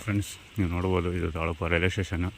Friends, ನೀವು ನೋಡ್ಬೋದು ಇದು ತಾಳೂಪ ರೈಲ್ವೆ ಸ್ಟೇಷನ್ನು.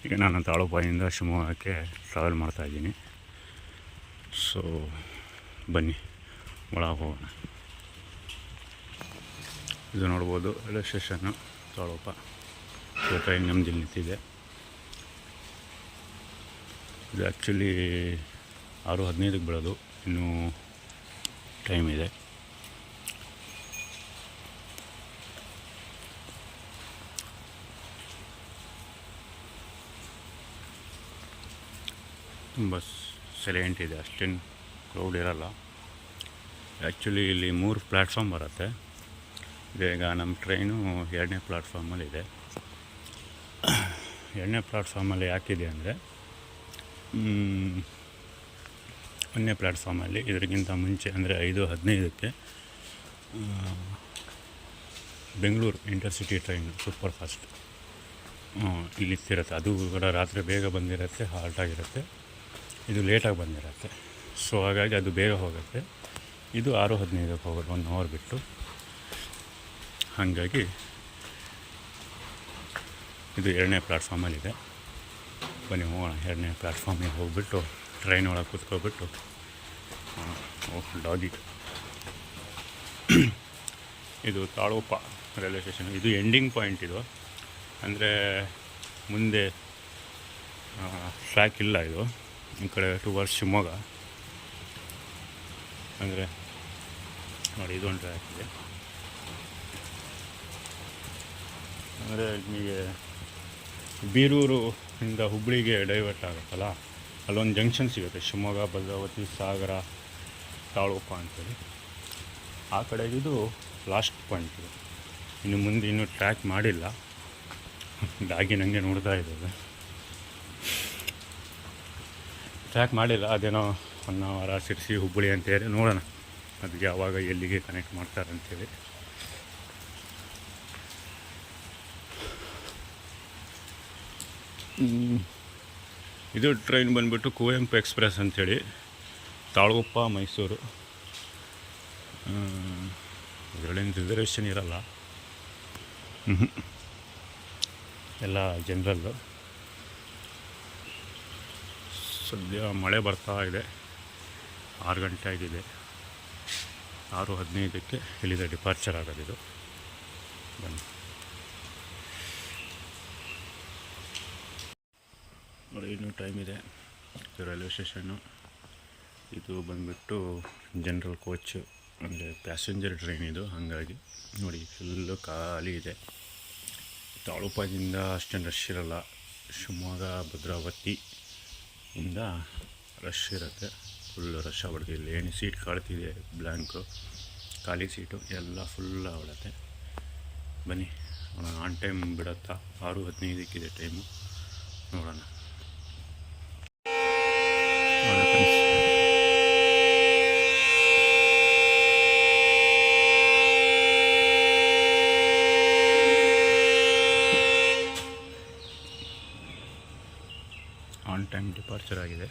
ಈಗ ನಾನು ತಾಳೂಪಾಯಿಂದ ಶಿವಮೊಗ್ಗಕ್ಕೆ ಟ್ರಾವೆಲ್ ಮಾಡ್ತಾಯಿದ್ದೀನಿ. ಸೊ ಬನ್ನಿ ಒಳಗೆ ಹೋಗೋಣ. ಇದು ನೋಡ್ಬೋದು ರೈಲ್ವೆ ಸ್ಟೇಷನ್ನು ತಾಳೂಪ. ಟ್ರೈನ್ ನಮ್ಮದು ನಿಂತಿದೆ. ಇದು ಆ್ಯಕ್ಚುಲಿ 6:15ಕ್ಕೆ ಬಿಡೋದು, ಇನ್ನೂ ಟೈಮ್ ಇದೆ. ತುಂಬ ಸೈಲೆಂಟ್ ಇದೆ, ಅಷ್ಟೇನು ಕ್ರೌಡ್ ಇರೋಲ್ಲ. ಆ್ಯಕ್ಚುಲಿ ಇಲ್ಲಿ 3 ಪ್ಲ್ಯಾಟ್ಫಾರ್ಮ್ ಬರುತ್ತೆ. ಈಗ ನಮ್ಮ ಟ್ರೈನು 2ನೇ ಪ್ಲ್ಯಾಟ್ಫಾರ್ಮಲ್ಲಿದೆ. 2ನೇ ಪ್ಲ್ಯಾಟ್ಫಾರ್ಮಲ್ಲಿ ಯಾಕಿದೆ ಅಂದರೆ, 1ನೇ ಪ್ಲ್ಯಾಟ್ಫಾರ್ಮಲ್ಲಿ ಇದಕ್ಕಿಂತ ಮುಂಚೆ ಅಂದರೆ 5:15ಕ್ಕೆ Bengaluru intercity train super fast ಇಲ್ಲಿ ಇರ್ತಿರುತ್ತೆ. ಅದು ಕೂಡ ರಾತ್ರಿ ಬೇಗ ಬಂದಿರುತ್ತೆ, ಹಾಲ್ಟ್ ಆಗಿರುತ್ತೆ. ಇದು ಲೇಟಾಗಿ ಬಂದಿರುತ್ತೆ. ಸೊ ಹಾಗಾಗಿ ಅದು ಬೇಗ ಹೋಗುತ್ತೆ. ಇದು 6:15ಕ್ಕೆ ಹೋಗೋದು, 1 ಅವರ್ ಬಿಟ್ಟು. ಹಾಗಾಗಿ ಇದು 2ನೇ ಪ್ಲ್ಯಾಟ್ಫಾರ್ಮಲ್ಲಿದೆ. ಬನ್ನಿ ಹೋಗೋಣ. 2ನೇ ಪ್ಲ್ಯಾಟ್ಫಾರ್ಮಿಗೆ ಹೋಗಿಬಿಟ್ಟು ಟ್ರೈನ್ ಒಳಗೆ ಕೂತ್ಕೊಬಿಟ್ಟು ಡಾಗಿ. ಇದು ತಾಳೂಪ ರೈಲ್ವೆ ಸ್ಟೇಷನ್. ಇದು ಎಂಡಿಂಗ್ ಪಾಯಿಂಟ್. ಇದು ಅಂದರೆ ಮುಂದೆ ಟ್ರ್ಯಾಕ್ ಇಲ್ಲ. ಇದು ಈ ಕಡೆ ಟುವರ್ಡ್ಸ್ ಶಿವಮೊಗ್ಗ. ಅಂದರೆ ನೋಡಿ, ಇದೊಂದು ಟ್ರ್ಯಾಕ್ ಇದೆ. ಅಂದರೆ ನಿಮಗೆ ಬೀರೂರಿಂದ ಹುಬ್ಬಳ್ಳಿಗೆ ಡೈವರ್ಟ್ ಆಗುತ್ತಲ್ಲ, ಅಲ್ಲೊಂದು ಜಂಕ್ಷನ್ ಸಿಗುತ್ತೆ, ಶಿವಮೊಗ್ಗ, ಭದ್ರಾವತಿ, ಸಾಗರ, ತಾಳೂಪ ಅಂತೇಳಿ. ಆ ಕಡೆಗೆ ಇದು ಲಾಸ್ಟ್ ಪಾಯಿಂಟ್. ಇದು ಇನ್ನು ಮುಂದೆ ಇನ್ನೂ ಟ್ರ್ಯಾಕ್ ಮಾಡಿಲ್ಲ. ಡಾಗಿ ನನಗೆ ನೋಡ್ತಾ ಇದ್ದಾವೆ. ಟ್ರ್ಯಾಕ್ ಮಾಡಿಲ್ಲ, ಅದೇನೋ ಹೊನ್ನಾವರ, ಶಿರ್ಸಿ, ಹುಬ್ಬಳ್ಳಿ ಅಂತೇಳಿ. ನೋಡೋಣ ಅದು ಯಾವಾಗ ಎಲ್ಲಿಗೆ ಕನೆಕ್ಟ್ ಮಾಡ್ತಾರೆ ಅಂಥೇಳಿ. ಇದು ಟ್ರೈನ್ ಬಂದುಬಿಟ್ಟು ಕುವೆಂಪು ಎಕ್ಸ್ಪ್ರೆಸ್ ಅಂಥೇಳಿ, ತಾಳೂಪ ಮೈಸೂರು. ಇದರಲ್ಲೇನು ರಿಸರ್ವೇಷನ್ ಇರಲ್ಲ, ಎಲ್ಲ ಜನರಲ್ಲು. ಸದ್ಯ ಮಳೆ ಬರ್ತಾ ಇದೆ. 6 ಗಂಟೆ ಆಗಿದೆ. 6:15ಕ್ಕೆ ಇಲ್ಲಿಂದ ಡಿಪಾರ್ಚರ್ ಆಗೋದಿದು. ಬನ್ನಿ ನೋಡಿ, ಇನ್ನೂ ಟೈಮ್ ಇದೆ. ಇದು ರೈಲ್ವೆ ಸ್ಟೇಷನ್ನು. ಇದು ಬಂದುಬಿಟ್ಟು ಜನರಲ್ ಕೋಚು, ಅಂದರೆ ಪ್ಯಾಸೆಂಜರ್ ಟ್ರೈನ್ ಇದು. ಹಾಗಾಗಿ ನೋಡಿ ಫುಲ್ಲು ಖಾಲಿ ಇದೆ. ತಾಳೂಪದಿಂದ ಅಷ್ಟೇನು ರಶ್ ಇರೋಲ್ಲ. ಶಿವಮೊಗ್ಗ, ಭದ್ರಾವತಿ ಇಂದ ರಶ್ ಇರುತ್ತೆ. ಫುಲ್ ರಶ್ ಆಗ್ಬಿಡುತ್ತೆ. ಇಲ್ಲಿ ಏನು ಸೀಟ್ ಕಾಡ್ತಿದೆ, ಬ್ಲ್ಯಾಂಕು ಖಾಲಿ ಸೀಟು ಎಲ್ಲ ಫುಲ್ ಆಗ್ಬಿಡುತ್ತೆ. ಬನ್ನಿ ಆನ್ ಟೈಮ್ ಬಿಡುತ್ತಾ. 6:15ಕ್ಕಿದೆ ಟೈಮು, ನೋಡೋಣ. ಆನ್ ಟೈಮ್ ಡಿಪಾರ್ಚರ್ ಆಗಿದೆ.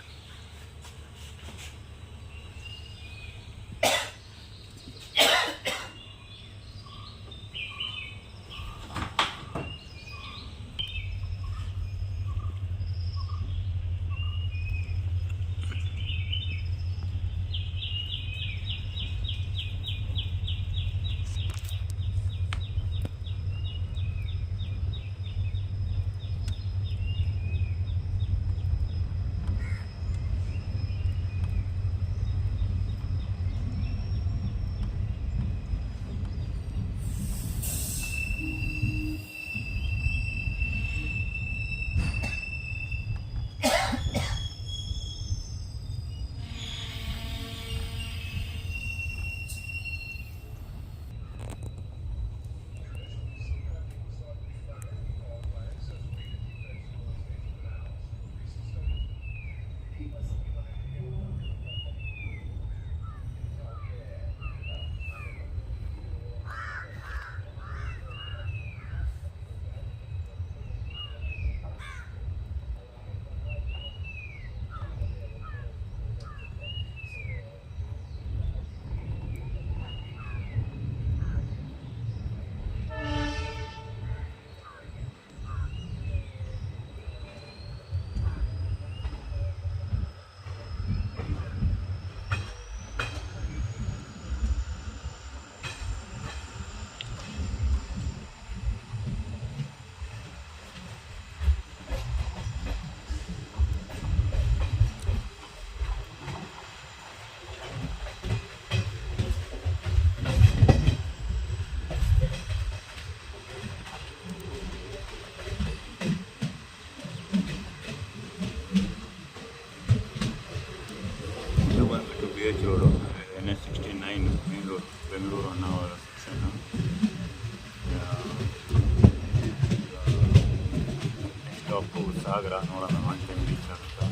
ಸಾಗರ ನೋಡೋಣ ಒನ್ ಟೈಮ್ ರೀಚ್ ಆಗುತ್ತಾ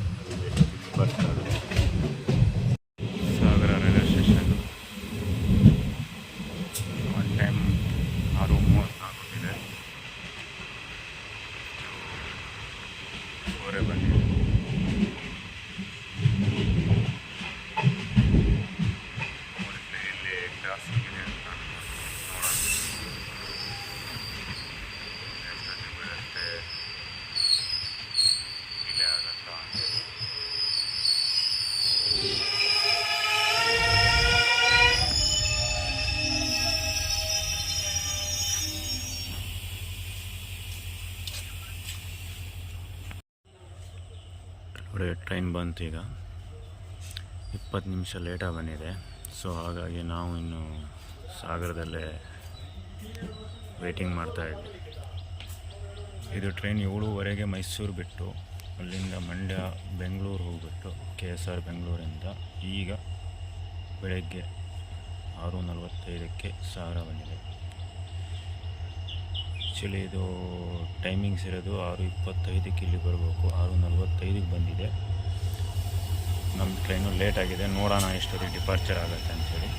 ಬರ್ತಾರೆ. ಸಾಗರ ರೈಲ್ವೆ ಸ್ಟೇಷನ್ ಒನ್ ಟೈಮ್ 6:34 ಇದೆ. ಅವರೇ ಬಂದಿದೆ. ಇಲ್ಲಿ ಟ್ರಾಫಿಕ್ ಇದೆ ಅಂತ ನೋಡೋಣ ಎಷ್ಟೊತ್ತಿಗೆ ಬರುತ್ತೆ, ಡಿಲೇ ಆಗತ್ತಾ ಅಂತ. ನೋಡಿ ಟ್ರೈನ್ ಬಂತು ಈಗ, 20 ನಿಮಿಷ ಲೇಟಾಗಿ ಬಂದಿದೆ. ಸೊ ಹಾಗಾಗಿ ನಾವು ಇನ್ನು ಸಾಗರದಲ್ಲೇ ವೇಟಿಂಗ್ ಮಾಡ್ತಾಯಿದ್ವಿ. ಇದು ಟ್ರೈನ್ 7:15 ಮೈಸೂರು ಬಿಟ್ಟು ಅಲ್ಲಿಂದ ಮಂಡ್ಯ ಬೆಂಗಳೂರು ಹೋಗ್ಬಿಟ್ಟು KSR ಬೆಂಗಳೂರಿಂದ ಈಗ ಬೆಳಗ್ಗೆ 6:45ಕ್ಕೆ ಸಾಗರ ಬಂದಿದೆ. ಆ್ಯಕ್ಚುಲಿ ಇದು ಟೈಮಿಂಗ್ಸ್ ಇರೋದು 6:25ಕ್ಕೆ ಇಲ್ಲಿ ಬರಬೇಕು, 6:45ಕ್ಕೆ ಬಂದಿದೆ. ನಮ್ಮ ಟ್ರೈನು ಲೇಟ್ ಆಗಿದೆ, ನೋಡೋಣ ಎಷ್ಟೊತ್ತಿಗೆ ಡಿಪಾರ್ಚರ್ ಆಗುತ್ತೆ ಅಂಥೇಳಿ.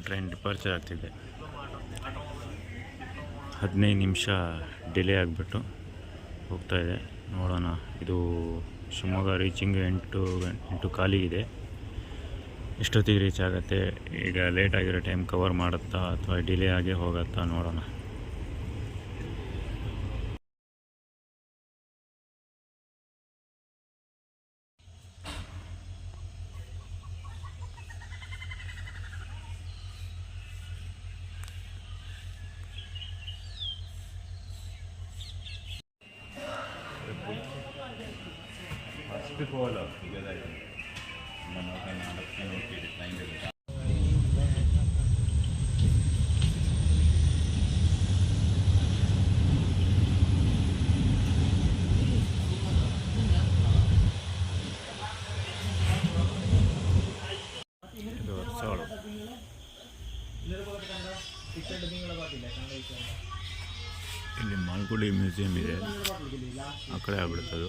ಟ್ರೈನ್ ಡಿಪಾರ್ಚರ್ ಆಗ್ತಿದೆ, 15 ನಿಮಿಷ ಡಿಲೇ ಆಗಿಬಿಟ್ಟು ಹೋಗ್ತಾಯಿದೆ. ನೋಡೋಣ, ಇದು ಶಿವಮೊಗ್ಗ ರೀಚಿಂಗ್ 8 ಕಾಲಿಗಿದೆ. ಎಷ್ಟೊತ್ತಿಗೆ ರೀಚ್ ಆಗುತ್ತೆ, ಈಗ ಲೇಟ್ ಆಗಿರೋ ಟೈಮ್ ಕವರ್ ಮಾಡುತ್ತಾ ಅಥವಾ ಡಿಲೇ ಆಗಿ ಹೋಗುತ್ತಾ ನೋಡೋಣ. ಫಸ್ಟ್ ಫಾಲ್ ಇದು ಹೊಸವಳು. ಇಲ್ಲಿ ಮಾಲ್ಗುಡಿ ಮ್ಯೂಸಿಯಂ ಇದೆ, ಆ ಕಡೆ ಆಗ್ಬಿಡುತ್ತದು.